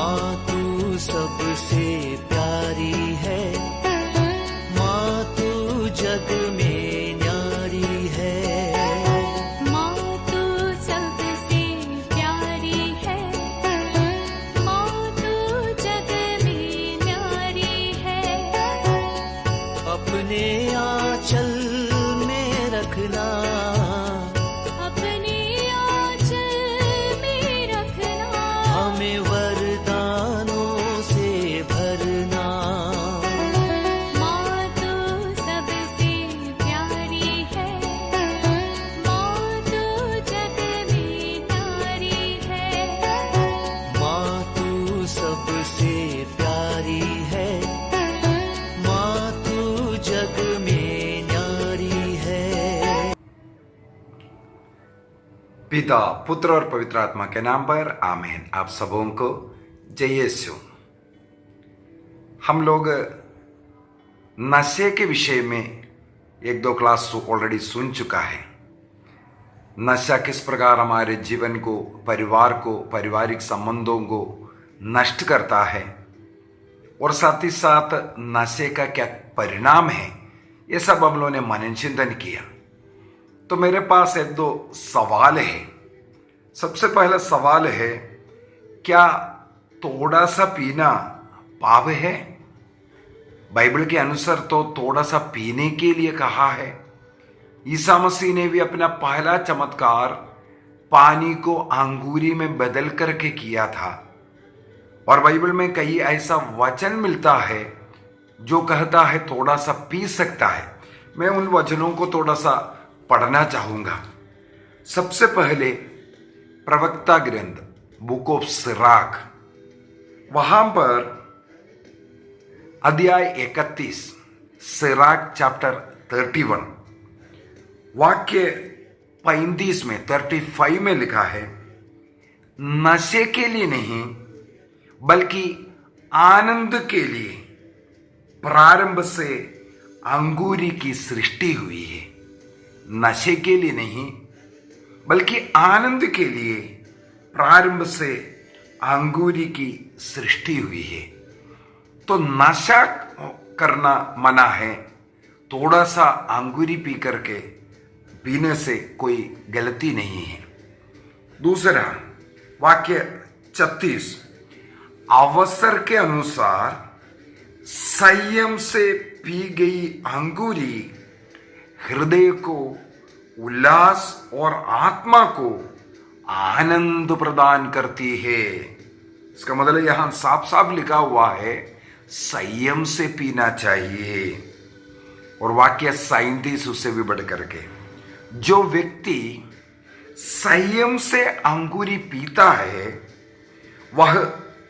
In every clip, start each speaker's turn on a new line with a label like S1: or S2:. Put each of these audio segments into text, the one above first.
S1: माँ तू सबसे प्यारी है, माँ तू जग में न्यारी है।
S2: माँ तू सबसे प्यारी है, माँ तू जग में न्यारी है।
S1: अपने आंचल में रखना,
S2: अपने आंचल में रखना।
S1: हमें वरदानों से भरना।
S2: माँ तू सबसे प्यारी है, माँ तू जग में न्यारी है।
S1: माँ तू सबसे प्यारी है, माँ तू जग में न्यारी है।
S3: पिता, पुत्र और पवित्र आत्मा के नाम पर आमीन। आप सबों को जय यीशु। हम लोग नशे के विषय में एक दो क्लास ऑलरेडी सुन चुका है। नशा किस प्रकार हमारे जीवन को, परिवार को, पारिवारिक संबंधों को नष्ट करता है और साथ ही साथ नशे का क्या परिणाम है, ये सब हम लोगों ने मनन चिंतन किया। तो मेरे पास एक दो सवाल है। सबसे पहला सवाल है, क्या थोड़ा सा पीना पाप है? बाइबल के अनुसार तो थोड़ा सा पीने के लिए कहा है। ईसा मसीह ने भी अपना पहला चमत्कार पानी को अंगूरी में बदल करके किया था। और बाइबल में कई ऐसा वचन मिलता है जो कहता है थोड़ा सा पी सकता है। मैं उन वचनों को थोड़ा सा पढ़ना चाहूंगा। सबसे पहले प्रवक्ता ग्रंथ, बुक ऑफ सिराक, वहां पर अध्याय 31, सिराक चैप्टर 31, वाक्य 35 में 35 में लिखा है, नशे के लिए नहीं बल्कि आनंद के लिए प्रारंभ से अंगूरी की सृष्टि हुई है। नशे के लिए नहीं बल्कि आनंद के लिए प्रारंभ से अंगूरी की सृष्टि हुई है। तो नशा करना मना है, थोड़ा सा अंगूरी पी करके पीने से कोई गलती नहीं है। दूसरा वाक्य 36, अवसर के अनुसार संयम से पी गई अंगूरी हृदय को उल्लास और आत्मा को आनंद प्रदान करती है। इसका मतलब यहां साफ साफ लिखा हुआ है, संयम से पीना चाहिए। और वाक्य 37 उससे भी बढ़ करके, जो व्यक्ति संयम से अंगूरी पीता है वह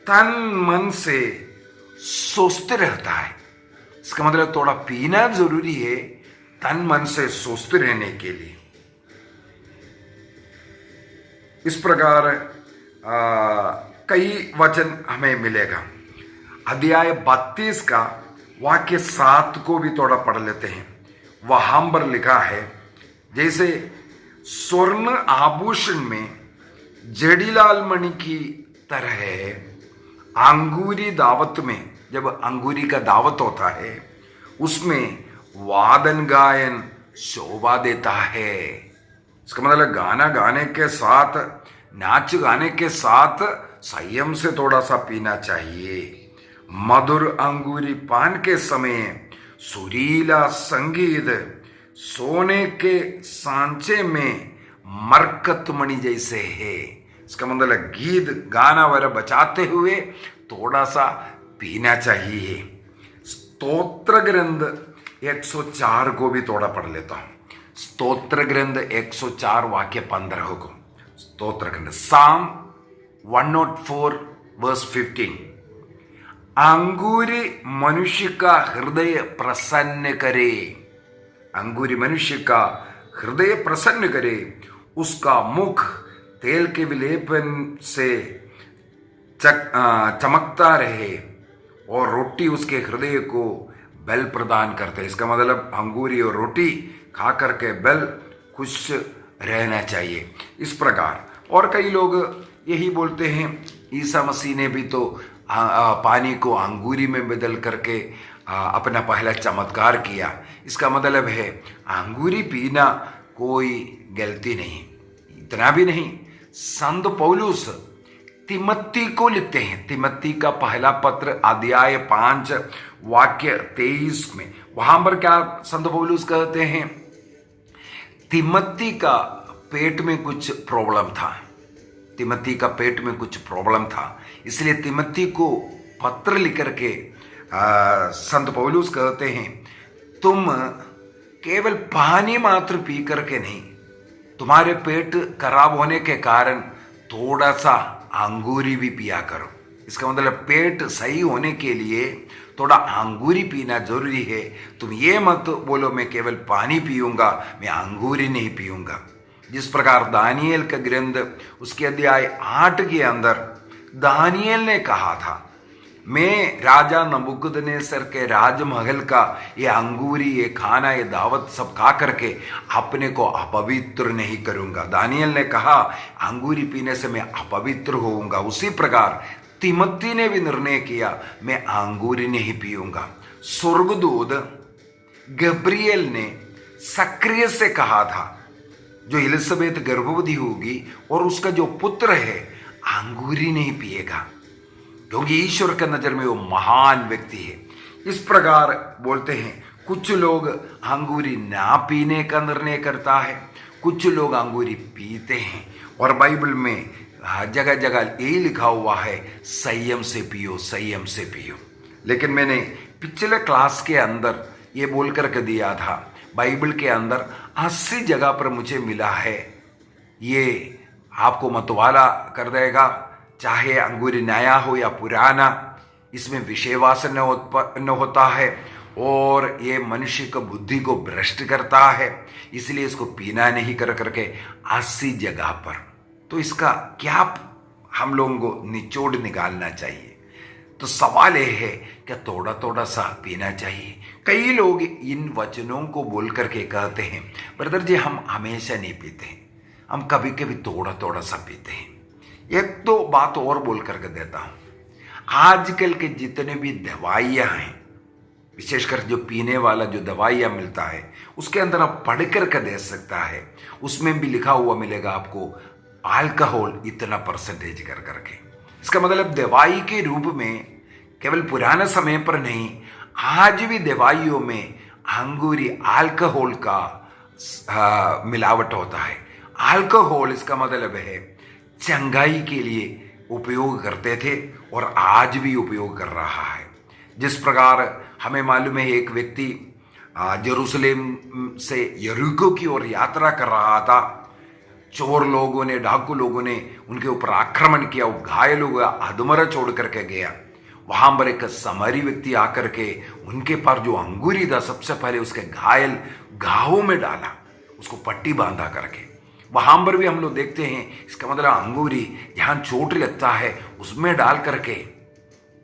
S3: तन मन से स्वस्थ रहता है। इसका मतलब थोड़ा पीना जरूरी है तन मन से स्वस्थ रहने के लिए। इस प्रकार कई वचन हमें मिलेगा। अध्याय 32 का वाक्य 7 को भी थोड़ा पढ़ लेते हैं। वहां पर लिखा है, जैसे स्वर्ण आभूषण में जड़ीलाल मणि की तरह है, अंगूरी दावत में, जब अंगूरी का दावत होता है उसमें वादन गायन शोभा देता है। इसका मतलब गाना गाने के साथ, नाच गाने के साथ संयम से थोड़ा सा पीना चाहिए। मधुर अंगूरी पान के समय सुरीला संगीत सोने के सांचे में मरकतमणि जैसे है। इसका मतलब गीत गाना वगैरह बचाते हुए थोड़ा सा पीना चाहिए। स्तोत्र ग्रंथ 104 को भी थोड़ा पढ़ लेता हूं। स्तोत्र ग्रंथ 104 वाक्य 15 को, स्तोत्र ग्रंथ साम 104 वर्स 15, अंगूरी मनुष्य का हृदय प्रसन्न करे, अंगूरी मनुष्य का हृदय प्रसन्न करे, उसका मुख तेल के विलेपन से चमकता रहे और रोटी उसके हृदय को बल प्रदान करते। इसका मतलब अंगूरी और रोटी खा करके बल खुश रहना चाहिए। इस प्रकार और कई लोग यही बोलते हैं ईसा मसीह ने भी तो पानी को अंगूरी में बदल करके अपना पहला चमत्कार किया। इसका मतलब है अंगूरी पीना कोई गलती नहीं। इतना भी नहीं, संत पौलुस तिमोथी को लिखते हैं, तिमोथी का पहला पत्र अध्याय 5 वाक्य 23 में, वहां पर क्या संत पौलुस कहते हैं, तिमोथी का पेट में कुछ प्रॉब्लम था, तिमोथी का पेट में कुछ प्रॉब्लम था, इसलिए तिमोथी को पत्र लिख करके संत पौलुस कहते हैं तुम केवल पानी मात्र पी करके नहीं, तुम्हारे पेट खराब होने के कारण थोड़ा सा अंगूरी भी पिया करो। इसका मतलब पेट सही होने के लिए थोड़ा अंगूरी पीना जरूरी है। तुम ये मत बोलो मैं केवल पानी पीऊंगा, मैं अंगूरी नहीं पीऊंगा। जिस प्रकार दानियल का ग्रंथ उसके अध्याय 8 के अंदर दानियल ने कहा था, मैं राजा नबूकदनेस्सर के राजमहल का ये अंगूरी, ये खाना, ये दावत सब खा करके अपने को अपवित्र नहीं करूंगा। दानियल ने कहा अंगूरी पीने से मैं अपवित्र होऊंगा। उसी प्रकार तिमोथी ने भी निर्णय किया मैं अंगूरी नहीं पीऊंगा। स्वर्गदूत गब्रियल ने सक्रिय से कहा था जो एलिजाबेथ गर्भवती होगी और उसका जो पुत्र है अंगूरी नहीं पिएगा, क्योंकि ईश्वर के नजर में वो महान व्यक्ति है। इस प्रकार बोलते हैं कुछ लोग अंगूरी ना पीने का निर्णय करता है, कुछ लोग अंगूरी पीते हैं, और बाइबल में जगह जगह यही लिखा हुआ है संयम से पियो, संयम से पियो। लेकिन मैंने पिछले क्लास के अंदर ये बोल करके दिया था, बाइबल के अंदर 80 जगह पर मुझे मिला है, ये आपको मतवाला कर देगा, चाहे अंगूरी नया हो या पुराना, इसमें विषय वासन उत्पन्न होता है और ये मनुष्य की बुद्धि को भ्रष्ट करता है, इसलिए इसको पीना नहीं कर करके 80 जगह पर। तो इसका क्या हम लोगों को निचोड़ निकालना चाहिए? तो सवाल यह है कि थोड़ा थोड़ा सा पीना चाहिए। कई लोग इन वचनों को बोल करके कहते हैं ब्रदर जी हम हमेशा नहीं पीते हैं, हम कभी कभी थोड़ा थोड़ा सा पीते हैं। एक तो बात और बोल करके देता हूं, आजकल के जितने भी दवाइयां हैं, विशेषकर जो पीने वाला जो दवाइयां मिलता है उसके अंदर आप पढ़ करके दे सकता है, उसमें भी लिखा हुआ मिलेगा आपको अल्कोहल इतना परसेंटेज कर करके। इसका मतलब दवाई के रूप में केवल पुराने समय पर नहीं, आज भी दवाइयों में अंगूरी अल्कोहल का मिलावट होता है। अल्कोहल इसका मतलब है चंगाई के लिए उपयोग करते थे और आज भी उपयोग कर रहा है। जिस प्रकार हमें मालूम है एक व्यक्ति यरूशलेम से यरीको की ओर यात्रा कर रहा था, चोर लोगों ने, डाकू लोगों ने उनके ऊपर आक्रमण किया, वो घायल हो गया, अधमरा छोड़ करके गया। वहां पर एक सामरी व्यक्ति आकर के उनके पास जो अंगूरी था सबसे पहले उसके घायल घावों में डाला, उसको पट्टी बांधा करके। वहां पर भी हम लोग देखते हैं, इसका मतलब अंगूरी जहां चोट लगता है उसमें डाल करके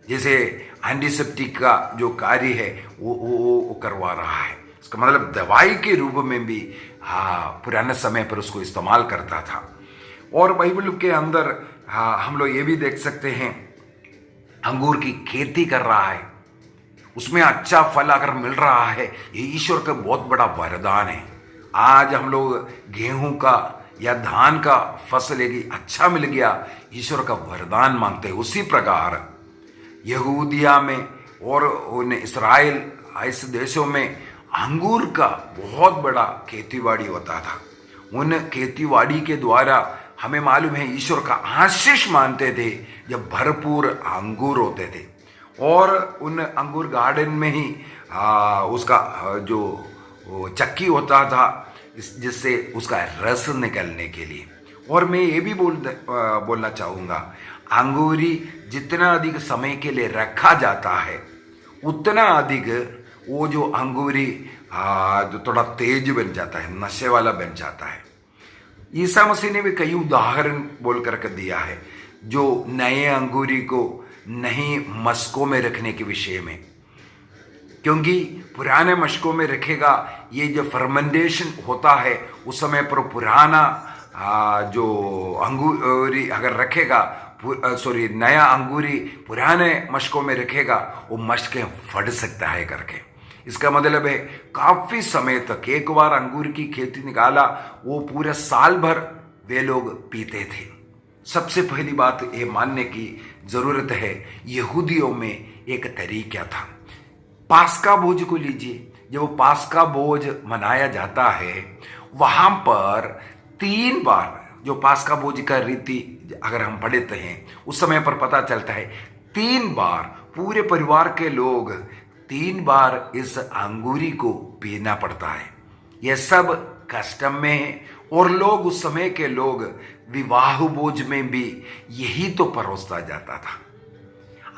S3: जैसे एंटीसेप्टिक का जो कार्य है वो करवा रहा है। इसका मतलब दवाई के रूप में भी पुराने समय पर उसको इस्तेमाल करता था। और बाइबल के अंदर हम लोग ये भी देख सकते हैं, अंगूर की खेती कर रहा है, उसमें अच्छा फल अगर मिल रहा है, ये ईश्वर का बहुत बड़ा वरदान है। आज हम लोग गेहूं का या धान का फसल यदि अच्छा मिल गया, ईश्वर का वरदान मांगते हैं। उसी प्रकार यहूदिया में और उन इस्राएल ऐसे देशों में अंगूर का बहुत बड़ा खेतीबाड़ी होता था। उन खेतीबाड़ी के द्वारा हमें मालूम है ईश्वर का आशीष मानते थे जब भरपूर अंगूर होते थे, और उन अंगूर गार्डन में ही उसका जो चक्की होता था जिससे उसका रस निकलने के लिए। और मैं ये भी बोलना चाहूँगा, अंगूरी जितना अधिक समय के लिए रखा जाता है उतना अधिक वो जो अंगूरी जो थोड़ा तेज बन जाता है, नशे वाला बन जाता है। ईसा मसीह ने भी कई उदाहरण बोल करके दिया है जो नए अंगूरी को नहीं मशकों में रखने के विषय में, क्योंकि पुराने मशकों में रखेगा, ये जो फर्मेंटेशन होता है उस समय पर पुराना जो अंगूरी अगर रखेगा नया अंगूरी पुराने मशकों में रखेगा, वो मशकें फट सकता है करके। इसका मतलब है काफी समय तक एक बार अंगूर की खेती निकाला, वो पूरे साल भर वे लोग पीते थे। सबसे पहली बात ये मानने की जरूरत है, यहूदियों में एक तरीका था। पास्का भोज को लीजिए, जब पास्का भोज मनाया जाता है वहां पर 3 बार, जो पास्का भोज का रीति अगर हम पढ़ते हैं उस समय पर पता चलता है 3 बार पूरे परिवार के लोग 3 बार इस अंगूरी को पीना पड़ता है। यह सब कस्टम में है और लोग उस समय के लोग विवाह भोज में भी यही तो परोसा जाता था।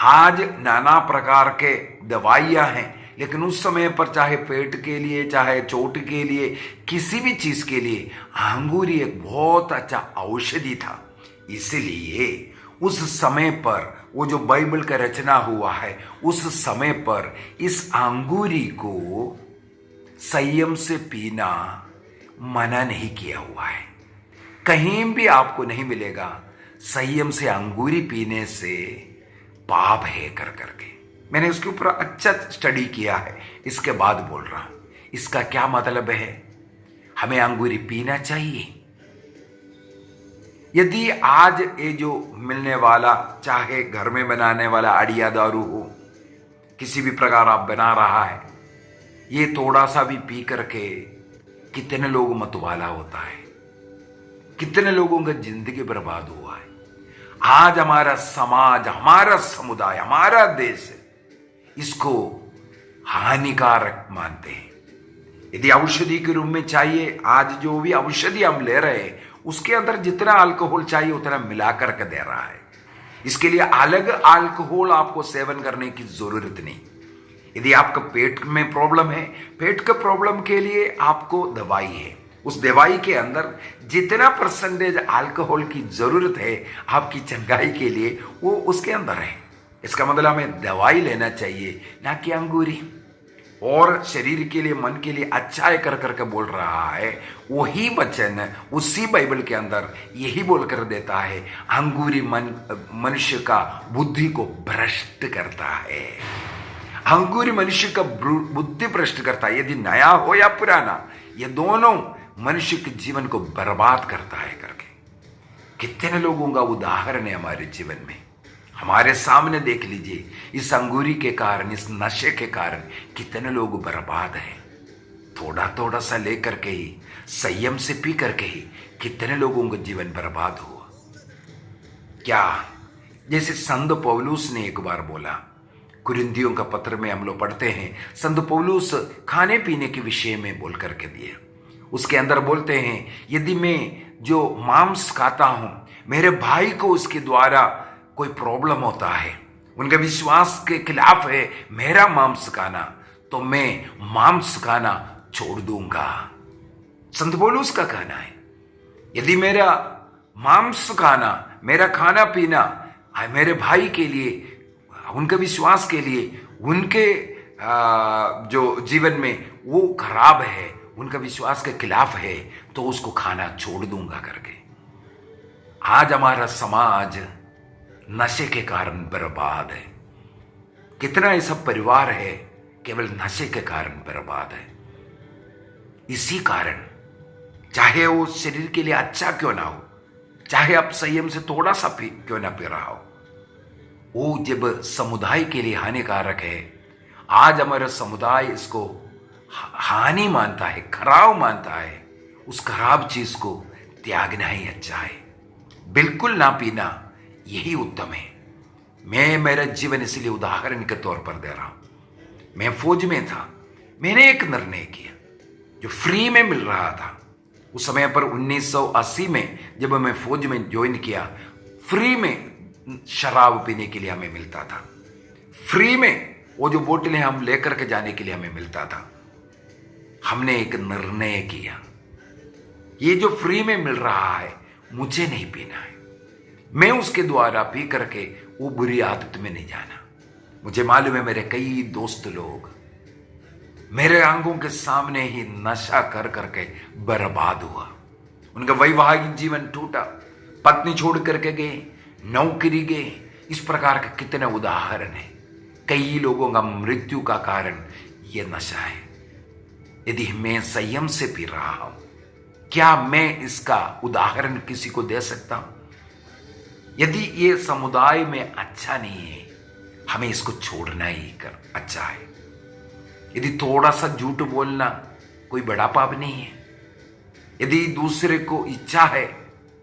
S3: आज नाना प्रकार के दवाइयां हैं, लेकिन उस समय पर चाहे पेट के लिए, चाहे चोट के लिए, किसी भी चीज के लिए अंगूरी एक बहुत अच्छा औषधि था। इसलिए उस समय पर वो जो बाइबल का रचना हुआ है, उस समय पर इस अंगूरी को संयम से पीना मना नहीं किया हुआ है। कहीं भी आपको नहीं मिलेगा संयम से अंगूरी पीने से पाप है कर करके। मैंने उसके ऊपर अच्छा स्टडी किया है, इसके बाद बोल रहा हूं। इसका क्या मतलब है? हमें अंगूरी पीना चाहिए। यदि आज ये जो मिलने वाला, चाहे घर में बनाने वाला अड़िया दारू हो, किसी भी प्रकार आप बना रहा है, ये थोड़ा सा भी पी करके कितने लोग मतवाला होता है, कितने लोगों का जिंदगी बर्बाद हुआ है। आज हमारा समाज, हमारा समुदाय, हमारा देश इसको हानिकारक मानते हैं। यदि औषधि के रूप में चाहिए, आज जो भी औषधि हम ले रहे हैं उसके अंदर जितना अल्कोहल चाहिए उतना मिला करके दे रहा है। इसके लिए अलग अल्कोहल आपको सेवन करने की जरूरत नहीं। यदि आपका पेट में प्रॉब्लम है, पेट के प्रॉब्लम के लिए आपको दवाई है, उस दवाई के अंदर जितना परसेंटेज अल्कोहल की जरूरत है आपकी चंगाई के लिए, वो उसके अंदर है। इसका मतलब हमें दवाई लेना चाहिए, ना कि अंगूरी। और शरीर के लिए, मन के लिए अच्छा है कर करके बोल रहा है, वही वचन उसी बाइबल के अंदर यही बोल कर देता है, अंगूरी मनुष्य का बुद्धि को भ्रष्ट करता है। अंगूरी मनुष्य का बुद्धि भ्रष्ट करता है, यदि नया हो या पुराना, ये दोनों मनुष्य के जीवन को बर्बाद करता है करके। कितने लोगों का उदाहरण है हमारे जीवन में, हमारे सामने देख लीजिए। इस अंगूरी के कारण, इस नशे के कारण कितने लोग बर्बाद हैं। थोड़ा थोड़ा सा लेकर के ही, संयम से पी करके ही कितने लोगों का जीवन बर्बाद हुआ। क्या, जैसे संत पौलुस ने एक बार बोला, कुरिन्थियों का पत्र में हम लोग पढ़ते हैं, संत पौलुस खाने पीने के विषय में बोल करके दिए। उसके अंदर बोलते हैं, यदि मैं जो मांस खाता हूं, मेरे भाई को उसके द्वारा कोई प्रॉब्लम होता है, उनके विश्वास के खिलाफ है मेरा मांस खाना, तो मैं मांस खाना छोड़ दूंगा। संत पौलुस का कहना है, यदि मेरा मांस खाना, मेरा खाना पीना मेरे भाई के लिए, उनके विश्वास के लिए, उनके जो जीवन में वो खराब है, उनका विश्वास के खिलाफ है, तो उसको खाना छोड़ दूंगा करके। आज हमारा समाज नशे के कारण बर्बाद है। कितना ऐसा परिवार है केवल नशे के कारण बर्बाद है। इसी कारण, चाहे वो शरीर के लिए अच्छा क्यों ना हो, चाहे आप संयम से थोड़ा सा क्यों ना पी रहा हो, वो जब समुदाय के लिए हानिकारक है। आज हमारा समुदाय इसको हानि मानता है, खराब मानता है। उस खराब चीज को त्यागना ही अच्छा है, बिल्कुल ना पीना यही उत्तम है। मैं मेरा जीवन इसलिए उदाहरण के तौर पर दे रहा हूं। मैं फौज में था, मैंने एक निर्णय किया जो फ्री में मिल रहा था। उस समय पर 1980 में जब मैं फौज में ज्वाइन किया, फ्री में शराब पीने के लिए हमें मिलता था। फ्री में वो जो बोतलें हम लेकर के जाने के लिए हमें मिलता था। हमने एक निर्णय किया, ये जो फ्री में मिल रहा है मुझे नहीं पीना है। मैं उसके द्वारा पी करके वो बुरी आदत में नहीं जाना। मुझे मालूम है मेरे कई दोस्त लोग मेरे आंखों के सामने ही नशा कर करके बर्बाद हुआ। उनका वैवाहिक जीवन टूटा, पत्नी छोड़ करके गए, नौकरी गए, इस प्रकार के कितने उदाहरण हैं। कई लोगों का मृत्यु का कारण यह नशा है। यदि मैं संयम से पी रहा हूं, क्या मैं इसका उदाहरण किसी को दे सकता हूं? यदि ये समुदाय में अच्छा नहीं है, हमें इसको छोड़ना ही कर अच्छा है। यदि थोड़ा सा झूठ बोलना कोई बड़ा पाप नहीं है। यदि दूसरे को इच्छा है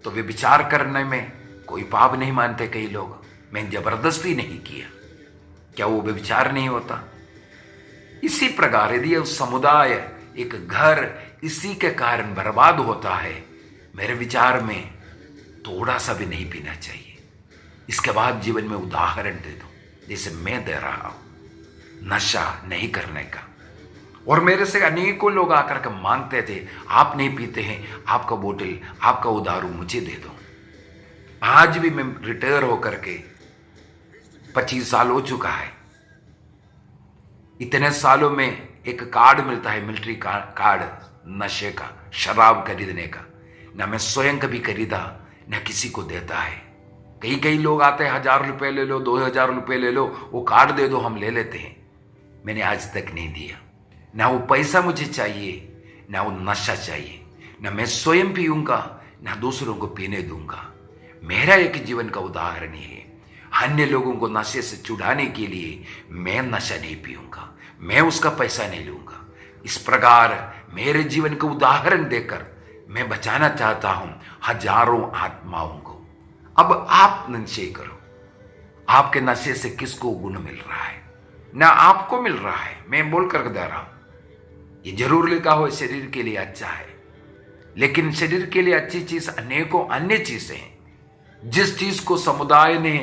S3: तो वे विचार करने में कोई पाप नहीं मानते कई लोग। मैंने जबरदस्ती नहीं किया, क्या वो विचार नहीं होता? इसी प्रकार यदि समुदाय, एक घर इसी के कारण बर्बाद होता है, मेरे विचार में थोड़ा सा भी नहीं पीना चाहिए। इसके बाद जीवन में उदाहरण दे दो, जैसे मैं दे रहा हूं, नशा नहीं करने का। और मेरे से अनेकों लोग आकर के मांगते थे, आप नहीं पीते हैं, आपका बोतल, आपका उधारू मुझे दे दो। आज भी मैं रिटायर होकर के 25 साल हो चुका है। इतने सालों में एक कार्ड मिलता है, मिलिट्री कार्ड नशे का, शराब खरीदने का। ना मैं स्वयं कभी खरीदा, ना किसी को देता है। कई लोग आते हैं, 1000 रुपये ले लो, 2000 रुपये ले लो, वो कार्ड दे दो, हम ले लेते हैं। मैंने आज तक नहीं दिया। ना वो पैसा मुझे चाहिए, ना वो नशा चाहिए। ना मैं स्वयं पीऊंगा, ना दूसरों को पीने दूंगा। मेरा एक जीवन का उदाहरण ही है। अन्य लोगों को नशे से छुड़ाने के लिए मैं नशा नहीं पीऊंगा, मैं उसका पैसा नहीं लूंगा। इस प्रकार मेरे जीवन का उदाहरण देकर मैं बचाना चाहता हूं हजारों आत्माओं को। अब आप निश्चय करो, आपके नशे से किसको गुण मिल रहा है? ना आपको मिल रहा है, मैं बोल कर दे रहा हूं। ये जरूर लिखा हो शरीर के लिए अच्छा है, लेकिन शरीर के लिए अच्छी चीज अनेकों अन्य चीजें हैं। जिस चीज को समुदाय ने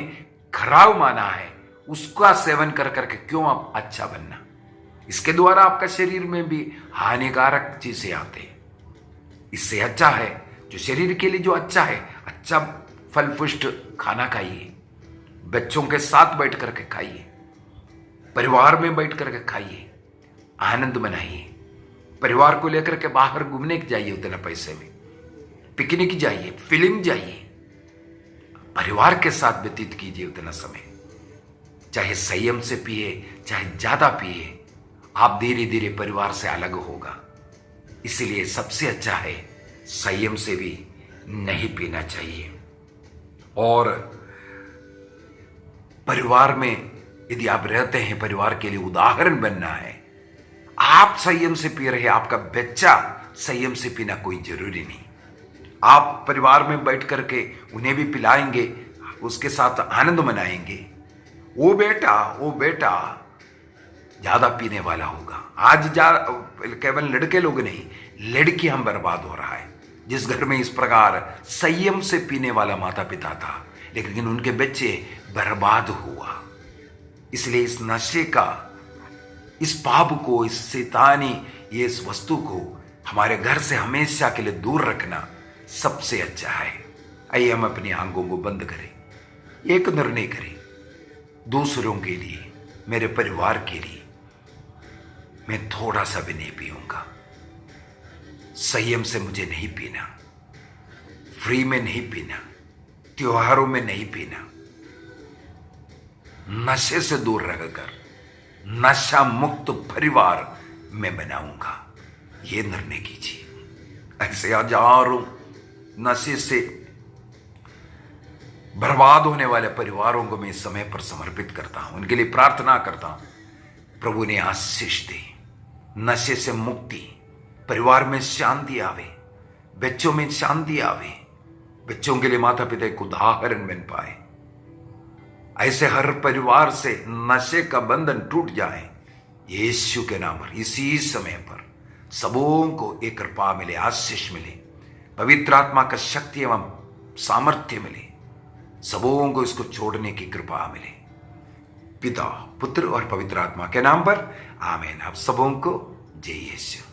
S3: खराब माना है, उसका सेवन कर करके क्यों आप अच्छा बनना? इसके द्वारा आपका शरीर में भी हानिकारक चीजें आते हैं। इससे अच्छा है जो शरीर के लिए जो अच्छा है, अच्छा फल पुष्ट खाना खाइए, बच्चों के साथ बैठ करके खाइए, परिवार में बैठ करके खाइए, आनंद मनाइए। परिवार को लेकर के बाहर घूमने जाइए, उतने पैसे में पिकनिक जाइए, फिल्म जाइए, परिवार के साथ व्यतीत कीजिए उतना समय। चाहे संयम से पिए, चाहे ज्यादा पिए, आप धीरे धीरे परिवार से अलग होगा। इसलिए सबसे अच्छा है संयम से भी नहीं पीना चाहिए। और परिवार में यदि आप रहते हैं, परिवार के लिए उदाहरण बनना है। आप संयम से पी रहे, आपका बच्चा संयम से पीना कोई जरूरी नहीं। आप परिवार में बैठ करके उन्हें भी पिलाएंगे, उसके साथ आनंद मनाएंगे। वो बेटा ज्यादा पीने वाला होगा। आज केवल लड़के लोग नहीं, लड़की हम बर्बाद हो रहा है। जिस घर में इस प्रकार संयम से पीने वाला माता पिता था, लेकिन उनके बच्चे बर्बाद हुआ। इसलिए इस नशे का, इस पाप को, इस शैतानी, ये इस वस्तु को हमारे घर से हमेशा के लिए दूर रखना सबसे अच्छा है। आइए हम अपनी आंखों को बंद करें, एक निर्णय करें, दूसरों के लिए, मेरे परिवार के लिए मैं थोड़ा सा भी नहीं पीऊंगा। संयम से मुझे नहीं पीना, फ्री में नहीं पीना, त्योहारों में नहीं पीना। नशे से दूर रहकर नशा मुक्त परिवार मैं बनाऊंगा, ये निर्णय कीजिए। ऐसे हजारों नशे से बर्बाद होने वाले परिवारों को मैं इस समय पर समर्पित करता हूं, उनके लिए प्रार्थना करता हूं। प्रभु ने आशीष दे, नशे से मुक्ति, परिवार में शांति आवे, बच्चों में शांति आवे, बच्चों के लिए माता पिता एक उदाहरण बन पाए। ऐसे हर परिवार से नशे का बंधन टूट जाए यीशु के नाम पर। इसी समय पर सबों को एक कृपा मिले, आशीष मिले, पवित्र आत्मा का शक्ति एवं सामर्थ्य मिले, सबों को इसको छोड़ने की कृपा मिले। पिता, पुत्र और पवित्र आत्मा के नाम पर आमीन। आप सबों को जय यीशु।